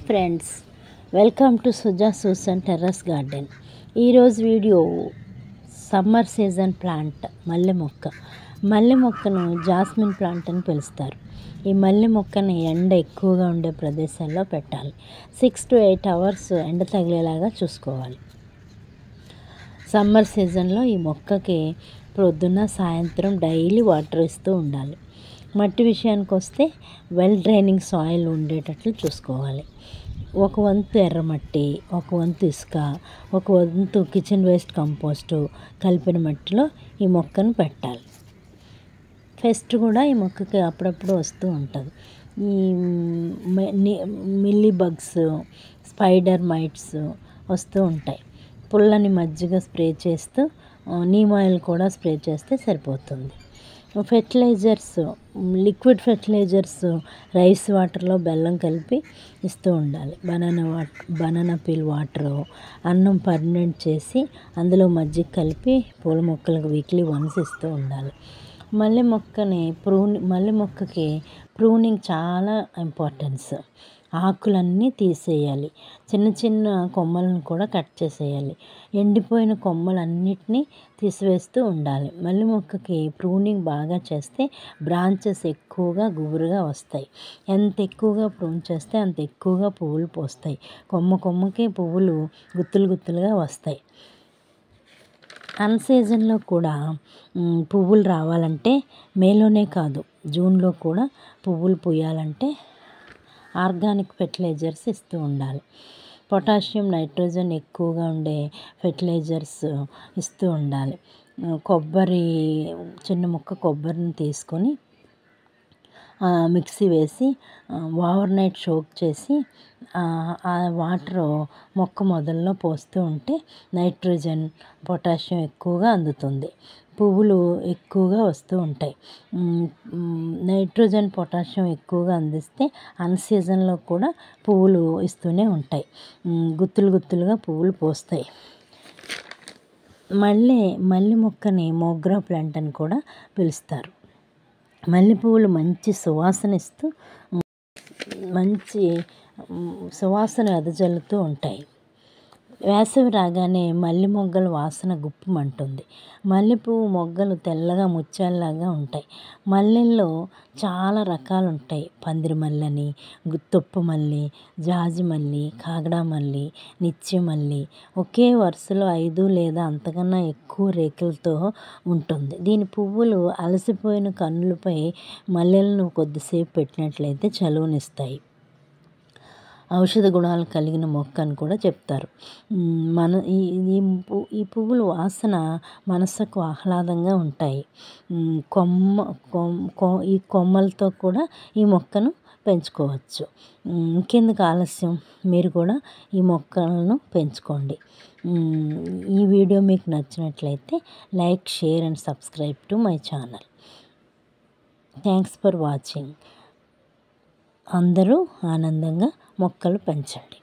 Friends, welcome to Suja Susan terrace garden. ఈరోజు video summer season plant మల్లె మొక్కను jasmine plant అని పిలుస్తారు. ఈ మల్లె మొక్కని ఎండ ఎక్కువగా ఉండే ప్రదేశాల్లో పెట్టాలి. 6 to 8 hours ఎండ తగిలేలాగా చూసుకోవాలి. సమ్మర్ సీజన్లో ఈ మొక్కకి పొద్దున్న సాయంత్రం డైలీ వాటర్ ఇస్తూ ఉండాలి. మట్టి విషయానికి వస్తే వెల్ డ్రైనింగ్ సాయిల్ ఉండేటట్లు చూసుకోవాలి. ఒక వంతు ఎర్రమట్టి, ఒక వంతు ఇసుక, ఒక వంతు కిచెన్ వేస్ట్ కంపోస్టు కలిపిన మట్టిలో ఈ మొక్కను పెట్టాలి. పెస్ట్ కూడా ఈ మొక్కకి అప్పుడప్పుడు వస్తూ ఉంటుంది. ఈ మిల్లీ బగ్స్, స్పైడర్ మైట్స్ వస్తూ ఉంటాయి. పుల్లని మజ్జిగ స్ప్రే చేస్తూ నీమ్ ఆయిల్ కూడా స్ప్రే చేస్తే సరిపోతుంది. ఫెర్టిలైజర్స్, లిక్విడ్ ఫెర్టిలైజర్స్ రైస్ వాటర్లో బెల్లం కలిపి ఇస్తూ ఉండాలి. బనానా పీల్ వాటరు, అన్నం పర్మనెంట్ చేసి అందులో మజ్జిగ కలిపి పూల మొక్కలకు వీక్లీ వన్స్ ఇస్తూ ఉండాలి. మల్లె మొక్కకి ప్రూనింగ్ చాలా ఇంపార్టెన్స్. ఆకులన్నీ తీసేయాలి, చిన్న చిన్న కొమ్మలను కూడా కట్ చేసేయాలి. ఎండిపోయిన కొమ్మలన్నిటినీ తీసివేస్తూ ఉండాలి. మల్లె మొక్కకి ప్రూనింగ్ బాగా చేస్తే బ్రాంచెస్ ఎక్కువగా గుబురుగా వస్తాయి. ఎంత ఎక్కువగా ప్రూన్ చేస్తే అంత ఎక్కువగా పువ్వులు పోస్తాయి. కొమ్మకి పువ్వులు గుత్తులుగా వస్తాయి. అన్ సీజన్లో కూడా పువ్వులు రావాలంటే మేలోనే కాదు, జూన్లో కూడా పువ్వులు పూయాలంటే ఆర్గానిక్ ఫెర్టిలైజర్స్ ఇస్తూ ఉండాలి. పొటాషియం, నైట్రోజన్ ఎక్కువగా ఉండే ఫెర్టిలైజర్స్ ఇస్తూ ఉండాలి. చిన్న ముక్క కొబ్బరిని తీసుకొని మిక్సీ వేసి ఓవర్ నైట్ సోక్ చేసి ఆ వాటర్ మొక్క మొదల్లో పోస్తూ ఉంటే నైట్రోజన్, పొటాషియం ఎక్కువగా అందుతుంది. పువ్వులు ఎక్కువగా వస్తూ ఉంటాయి. నైట్రోజన్, పొటాషియం ఎక్కువగా అందిస్తే అన్ సీజన్లో కూడా పువ్వులు ఇస్తూనే ఉంటాయి. గుత్తులుగా పువ్వులు పోస్తాయి. మల్లె మొక్కని మోగ్రా ప్లాంట్ అని కూడా పిలుస్తారు. మల్లె పువ్వులు మంచి సువాసన వెదజల్లుతూ ఉంటాయి. వేసవి రాగానే మల్లె మొగ్గల వాసన గుప్పుమంటుంది. మల్లెపువ్వు మొగ్గలు తెల్లగా ముత్యాల్లాగా ఉంటాయి. మల్లెల్లో చాలా రకాలు ఉంటాయి. పందిరి మల్లని, గుత్తొప్పు మల్లి, జాజి మల్లి, కాగడా మల్లి, నిత్య మల్లి. ఒకే వరుసలో 5 లేదా అంతకన్నా ఎక్కువ రేకులతో ఉంటుంది. దీని పువ్వులు అలసిపోయిన కన్నులపై మల్లెలను కొద్దిసేపు పెట్టినట్లయితే చలువనిస్తాయి. ఔషధ గుణాలు కలిగిన మొక్క అని కూడా చెప్తారు. ఈ పువ్వులు వాసన మనసుకు ఆహ్లాదంగా ఉంటాయి. ఈ కొమ్మలతో కూడా ఈ మొక్కను పెంచుకోవచ్చు. ఇంకెందుకు ఆలస్యం, మీరు కూడా ఈ మొక్కలను పెంచుకోండి. ఈ వీడియో మీకు నచ్చినట్లయితే like, share and subscribe to my channel. Thanks for watching. అందరూ ఆనందంగా మొక్కలు పెంచండి.